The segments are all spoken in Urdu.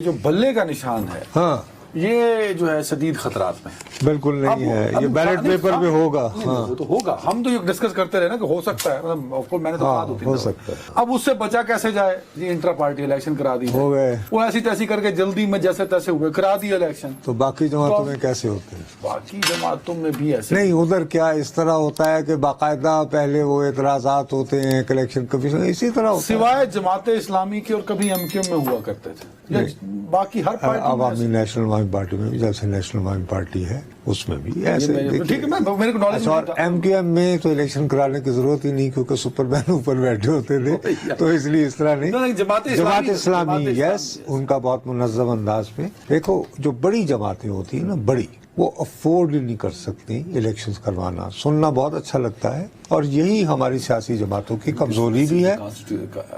جو بلے کا نشان ہے ہاں یہ جو ہے شدید خطرات میں ہے۔ بالکل نہیں ہے، یہ بیلٹ پیپر پہ ہوگا۔ ہاں وہ تو ہوگا، ہم تو یہ ڈسکس کرتے رہے نا کہ ہو سکتا ہے، میں نے تو کہا ہو سکتا ہے۔ اب اس سے بچا کیسے جائے؟ یہ انٹرا پارٹی الیکشن کرا دی ہو گئے، وہ ایسی تیسی کر کے جلدی میں جیسے تیسے ہوئے کرا دی الیکشن۔ تو باقی جماعتوں میں کیسے ہوتے ہیں؟ باقی جماعتوں میں بھی ایسے نہیں، ادھر کیا اس طرح ہوتا ہے کہ باقاعدہ پہلے وہ اعتراضات ہوتے ہیں الیکشن کمیشن، اسی طرح ہوتا ہے۔ سوائے جماعت اسلامی کی اور کبھی ایم کیو میں ہوا کرتے تھے، باقی ہر پارٹی عوامی نیشنل عوامی پارٹی میں بھی، جیسے نیشنل عوامی پارٹی ہے اس میں بھی ایسے۔ ٹھیک ہے، میرے کو نالج اور ایم کیو ایم میں تو الیکشن کرانے کی ضرورت ہی نہیں، کیونکہ سپر مین اوپر بیٹھے ہوتے تھے، تو اس لیے اس طرح نہیں۔ جماعت اسلامی یس، ان کا بہت منظم انداز میں۔ دیکھو جو بڑی جماعتیں ہوتی ہیں نا، بڑی، وہ افورڈ نہیں کر سکتی الیکشنز کروانا۔ سننا بہت اچھا لگتا ہے، اور یہی ہماری سیاسی جماعتوں کی کمزوری بھی ہے۔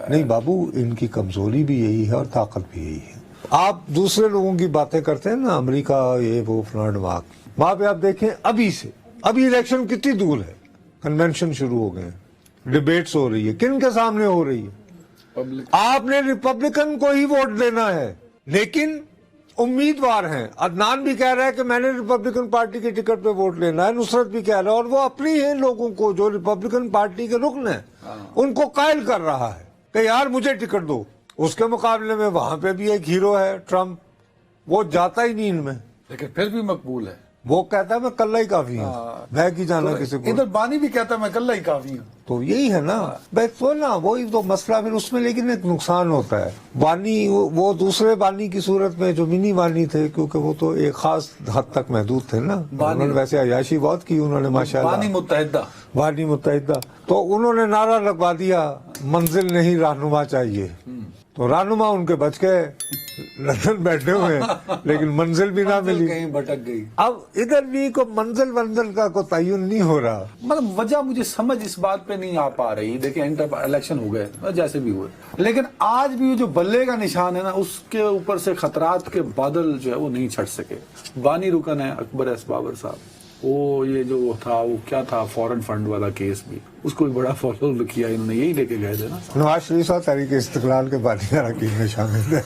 نہیں بابو، ان کی کمزوری بھی یہی ہے اور طاقت بھی یہی ہے۔ آپ دوسرے لوگوں کی باتیں کرتے ہیں نا، امریکہ یہ وہ فلاں وہاں پہ آپ دیکھیں ابھی سے، ابھی الیکشن کتنی دور ہے، کنونشن شروع ہو گئے ہیں، ڈیبیٹس ہو رہی ہے، کن کے سامنے ہو رہی ہے؟ آپ نے ریپبلکن کو ہی ووٹ دینا ہے، لیکن امیدوار ہیں۔ عدنان بھی کہہ رہا ہے کہ میں نے ریپبلکن پارٹی کے ٹکٹ پہ ووٹ لینا ہے، نصرت بھی کہہ رہا ہے، اور وہ اپنی ہیں لوگوں کو جو ریپبلکن پارٹی کے رکن ہیں ان کو قائل کر رہا ہے کہ یار مجھے ٹکٹ دو۔ اس کے مقابلے میں وہاں پہ بھی ایک ہیرو ہے ٹرمپ، وہ جاتا ہی نہیں ان میں، لیکن پھر بھی مقبول ہے۔ وہ کہتا ہے میں کلہ ہی کافی ہوں، میں کی جانا کسی کو۔ ادھر بانی بھی کہتا ہے میں کلہ ہی کافی ہوں۔ تو یہی ہے نا تو نا، وہی تو مسئلہ پھر اس میں، لیکن ایک نقصان ہوتا ہے۔ بانی وہ دوسرے بانی کی صورت میں جو منی بانی تھے، کیونکہ وہ تو ایک خاص حد تک محدود تھے نا، انہوں نے ویسے عیاشی بہت کی انہوں نے ماشاءاللہ، بانی متحدہ، بانی متحدہ، تو انہوں نے نعرہ لگوا دیا منزل نہیں رہنما چاہیے، تو رہنما ان کے بچ گئے، لندن بیٹھے ہوئے ہیں، لیکن منزل بھی نہ ملی، کہیں بھٹک گئی۔ اب ادھر بھی کوئی منزل کا کوئی تعین نہیں ہو رہا۔ مطلب وجہ مجھے سمجھ اس بات پہ نہیں آ پا رہی۔ دیکھیں الیکشن ہو گئے جیسے بھی ہوئے، لیکن آج بھی جو بلے کا نشان ہے نا، اس کے اوپر سے خطرات کے بادل جو ہے وہ نہیں چھٹ سکے۔ بانی رکن ہے اکبر ایس بابر صاحب، وہ یہ جو تھا وہ کیا تھا، فورن فنڈ والا کیس بھی، اس کو بھی بڑا فالو کیا انہوں نے، یہی لے کے گئے تھے نا۔ نواز شریف صاحب تحریک استقلال کے بانی اراکین میں شامل تھے۔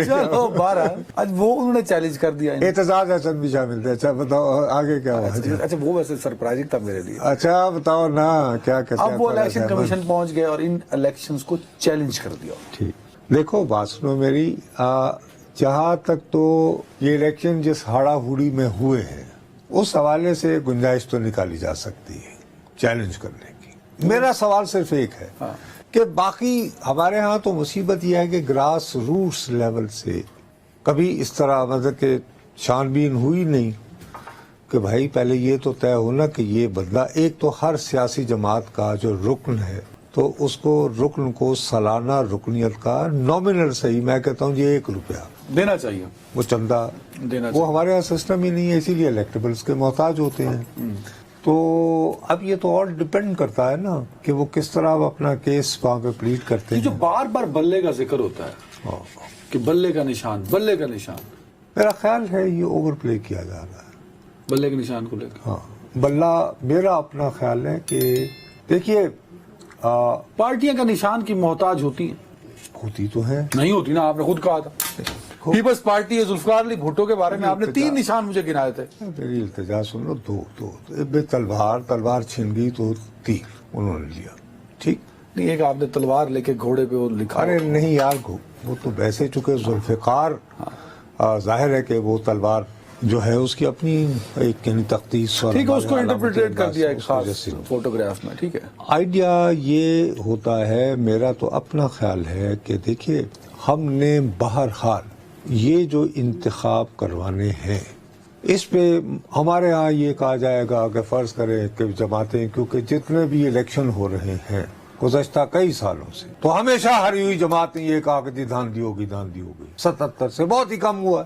چلو بہرحال آج وہ انہوں نے چیلنج کر دیا۔ اعتزاز حسن بھی شامل تھے۔ اچھا بتاؤ آگے کیا ہوا؟ اچھا وہ ویسے سرپرائزنگ تھا میرے لیے۔ اچھا بتاؤ نا کیا کہتے ہیں؟ اب وہ الیکشن کمیشن پہنچ گئے اور ان الیکشنز کو چیلنج کر دیا۔ ٹھیک، دیکھو بات سنو میری، جہاں تک تو یہ الیکشن جس ہاڑا ہوڑی میں ہوئے ہیں، اس حوالے سے گنجائش تو نکالی جا سکتی ہے چیلنج کرنے کی۔ میرا سوال صرف ایک ہے کہ باقی ہمارے ہاں تو مصیبت یہ ہے کہ گراس روٹس لیول سے کبھی اس طرح مطلب کہ چھان بین ہوئی نہیں کہ بھائی پہلے یہ تو طے ہونا کہ یہ بدلا۔ ایک تو ہر سیاسی جماعت کا جو رکن ہے، تو اس کو رکن کو سالانہ رکنیت کا نامنل صحیح، میں کہتا ہوں یہ 1 روپیہ دینا چاہیے، وہ چندہ دینا چاہیے۔ وہ ہمارے یہاں سسٹم ہی نہیں ہے، اسی لیے الیکٹیبلز کے محتاج ہوتے ہیں۔ تو اب یہ تو اور ڈیپینڈ کرتا ہے نا کہ وہ کس طرح اپنا کیس وہاں پہ پلیٹ کرتے ہیں۔ جو بار بار بلے کا ذکر ہوتا ہے کہ بلے کا نشان، بلے کا نشان، میرا خیال ہے یہ اوور پلے کیا جا رہا ہے بلے کے نشان کو لے کر۔ ہاں بلہ، میرا اپنا خیال ہے کہ دیکھیے پارٹیاں کا نشان کی محتاج ہوتی ہیں، ہوتی تو ہے، نہیں ہوتی نا، آپ نے خود کہا تھا پیپلز پارٹی ہے، ذوالفقار علی بھٹو کے بارے میں آپ نے 3 نشان مجھے گنائے تھے۔ میری التجا سن لو، دو تلوار چھن گئی تو تیر انہوں نے لیا، ٹھیک نہیں ایک آپ نے تلوار لے کے گھوڑے پہ وہ لکھا۔ ارے نہیں یار، وہ تو ویسے چکے ذوالفقار، ظاہر ہے کہ وہ تلوار جو ہے اس کی اپنی ایک یعنی تختص، ٹھیک ہے، اس کو انٹرپریٹ کر دیا ایک خاص فوٹوگراف میں، ٹھیک ہے۔ آئیڈیا یہ ہوتا ہے، میرا تو اپنا خیال ہے کہ دیکھیے ہم نے بہرحال یہ جو انتخاب کروانے ہیں، اس پہ ہمارے ہاں یہ کہا جائے گا کہ فرض کریں کہ جماعتیں، کیونکہ جتنے بھی الیکشن ہو رہے ہیں گزشتہ کئی سالوں سے، تو ہمیشہ ہری ہوئی جماعتیں یہ کہا کہ دھاندلی ہوگی 77 سے بہت ہی کم ہوا۔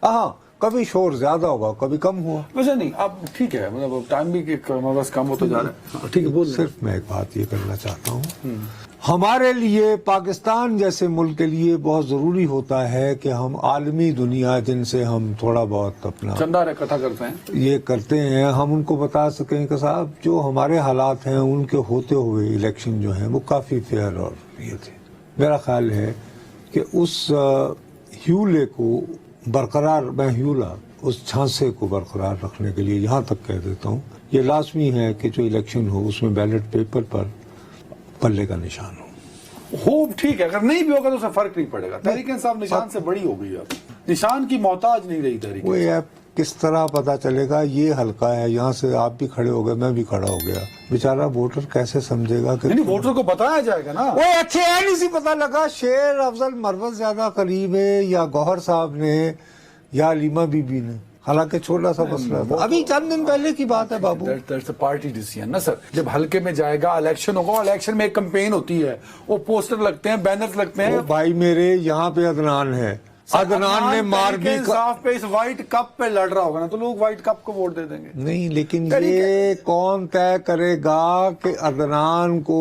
ہاں کبھی شور زیادہ ہوا، کبھی کم ہوا، ویسے نہیں اب ٹھیک ہے، مطلب ٹائم بھی بس کم ہوتا جا رہا ہے، ٹھیک ہے بول۔ صرف میں ایک بات یہ کرنا چاہتا ہوں، ہمارے لیے پاکستان جیسے ملک کے لیے بہت ضروری ہوتا ہے کہ ہم عالمی دنیا جن سے ہم تھوڑا بہت اپنا چندہ اکٹھا کرتے ہیں، یہ کرتے ہیں، ہم ان کو بتا سکیں کہ صاحب جو ہمارے حالات ہیں ان کے ہوتے ہوئے الیکشن جو ہیں وہ کافی فیئر اور یہ تھے۔ میرا خیال ہے کہ اس ہیولے کو برقرار، میں ہیولا اس چھانسے کو برقرار رکھنے کے لیے یہاں تک کہہ دیتا ہوں یہ لازمی ہے کہ جو الیکشن ہو اس میں بیلٹ پیپر پر پلے کا نشان ہو ٹھیک ہے، اگر نہیں بھی ہوگا تو اس سے فرق نہیں پڑے گا. تحریک انصاف نشان سے بڑی ہو گئی، اب نشان کی محتاج نہیں رہی تحریک. وہ ایپ کس طرح پتا چلے گا؟ یہ حلقہ ہے، یہاں سے آپ بھی کھڑے ہو گئے، میں بھی کھڑا ہو گیا، بیچارہ ووٹر کیسے سمجھے گا کہ نہیں ووٹر کو بتایا جائے گا نا. وہ اچھے ہے نہیں سی پتا لگا شیر افضل مروت زیادہ قریب ہے یا گوہر صاحب نے یا علیمہ بی بی نے، حالانکہ چھوٹا سا مسئلہ تھا، ابھی چند دن پہلے کی بات ہے بابو. پارٹی ڈیسیژن نا سر. جب حلقے میں جائے گا، الیکشن ہوگا، الیکشن میں ایک کمپین ہوتی ہے، وہ پوسٹر لگتے ہیں، بینر لگتے ہیں. بھائی میرے یہاں پہ عدنان ہے، عدنان نے مار بھی انصاف پہ اس وائٹ کپ پہ لڑ رہا ہوگا نا تو لوگ وائٹ کپ کو ووٹ دے دیں گے. نہیں، لیکن یہ کون طے کرے گا کہ عدنان کو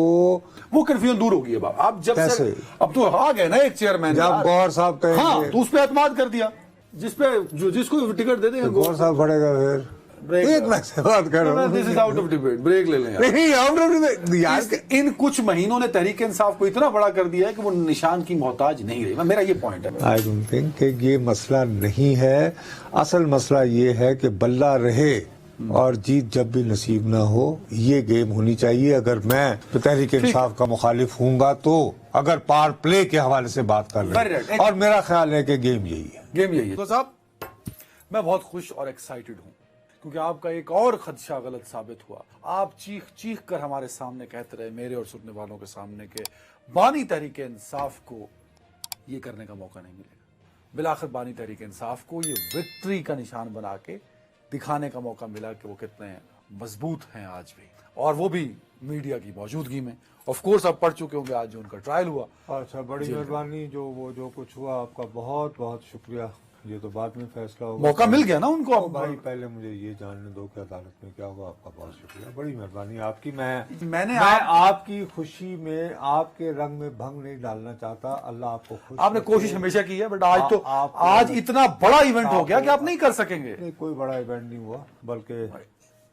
وہ کنفیوژن دور ہوگی. اب جب سے اب تو آ گئے نا ایک چیئرمین، جب گوہر صاحب کہیں ہاں تو اس پہ اعتماد کر دیا، جس پہ جس کو ٹکٹ دے دیں گے گوہر صاحب پڑے گا. پھر ایک میں سے بات کر رہا ہوں، this is out of debate, break لے لیں. ان کچھ مہینوں نے تحریک انصاف کو اتنا بڑا کر دیا ہے کہ وہ نشان کی محتاج نہیں رہی. میرا یہ پوائنٹ ہے. آئی ڈونٹ تھنک کہ یہ مسئلہ نہیں ہے. اصل مسئلہ یہ ہے کہ بلہ رہے اور جیت جب بھی نصیب نہ ہو، یہ گیم ہونی چاہیے. اگر میں تحریک انصاف کا مخالف ہوں گا تو اگر پار پلے کے حوالے سے بات کر رہے ہیں، اور میرا خیال ہے کہ گیم یہی ہے. گیم یہی ہے. تو صاحب میں بہت خوش اور ایکسائٹڈ ہوں کیونکہ آپ کا ایک اور خدشہ غلط ثابت ہوا. آپ چیخ چیخ کر ہمارے سامنے کہتے رہے، میرے اور سننے والوں کے سامنے، کہ بانی تحریک انصاف کو یہ کرنے کا موقع نہیں ملے گا. بالآخر بانی تحریک انصاف کو یہ وکٹری کا نشان بنا کے دکھانے کا موقع ملا کہ وہ کتنے مضبوط ہیں آج بھی، اور وہ بھی میڈیا کی موجودگی میں. آف کورس آپ پڑھ چکے ہوں گے آج جو ان کا ٹرائل ہوا. اچھا، بڑی مہربانی. جو کچھ ہوا آپ کا بہت بہت شکریہ. یہ تو بعد میں فیصلہ ہوگا، موقع مل گیا نا ان کو. بھائی پہلے مجھے یہ جاننے دو کہ عدالت میں کیا ہوا. آپ کا بہت شکریہ، بڑی مہربانی آپ کی. میں آپ کی خوشی میں آپ کے رنگ میں بھنگ نہیں ڈالنا چاہتا. اللہ آپ کو خوش. آپ نے کوشش ہمیشہ کی ہے، بٹ آج اتنا بڑا ایونٹ ہو گیا کہ آپ نہیں کر سکیں گے. نہیں، کوئی بڑا ایونٹ نہیں ہوا، بلکہ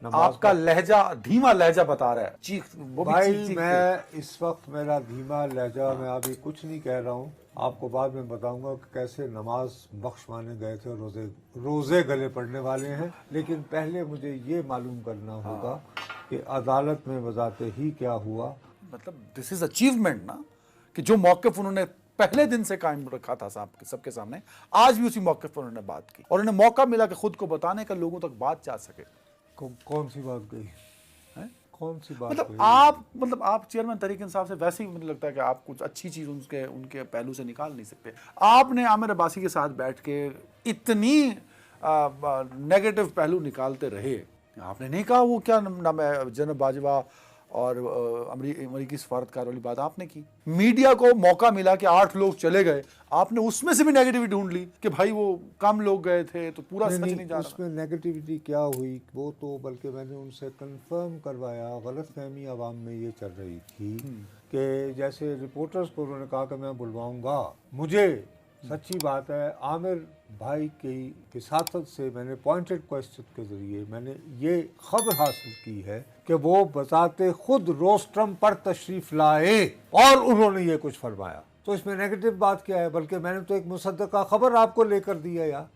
آپ کا لہجہ دھیما لہجہ بتا رہا ہے. بھائی میں اس وقت میرا دھیما لہجہ، میں ابھی کچھ نہیں کہہ رہا ہوں. آپ کو بعد میں بتاؤں گا کہ کیسے نماز بخشوانے گئے تھے، روزے گلے پڑنے والے ہیں. لیکن پہلے مجھے یہ معلوم کرنا ہوگا کہ عدالت میں بذات ہی کیا ہوا. مطلب دس از اچیومنٹ نا، کہ جو موقف انہوں نے پہلے دن سے قائم رکھا تھا سب کے سامنے، آج بھی اسی موقف پر انہوں نے بات کی، اور انہیں موقع ملا کہ خود کو بتانے کا، لوگوں تک بات جا سکے. کون سی بات گئی؟ کون سی بات؟ مطلب آپ چیئرمین تحریک انصاف سے ویسے ہی مجھے لگتا ہے کہ آپ کچھ اچھی چیز ان کے پہلو سے نکال نہیں سکتے. آپ نے عامر عباسی کے ساتھ بیٹھ کے اتنی نیگیٹو پہلو نکالتے رہے. آپ نے نہیں کہا وہ کیا نام ہے جناب باجوہ اور امریکی سفارتکار والی بات آپ نے کی. میڈیا کو موقع ملا کہ 8 لوگ چلے گئے، آپ نے اس میں سے بھی نیگیٹیوٹی ڈھونڈ لی کہ بھائی وہ کم لوگ گئے تھے تو پورا سچ نہیں جا رہا. اس میں نیگیٹیوٹی کیا ہوئی وہ تو بلکہ میں نے ان سے کنفرم کروایا. غلط فہمی عوام میں یہ چل رہی تھی کہ جیسے رپورٹرز کو انہوں نے کہا کہ میں بلواؤں گا. مجھے سچی بات ہے عامر بھائی کی وساطت سے میں نے پوائنٹڈ کوسچن کے ذریعے میں نے یہ خبر حاصل کی ہے کہ وہ بذات خود روسٹرم پر تشریف لائے اور انہوں نے یہ کچھ فرمایا. تو اس میں نیگیٹو بات کیا ہے؟ بلکہ میں نے تو ایک مصدقہ خبر آپ کو لے کر دیا.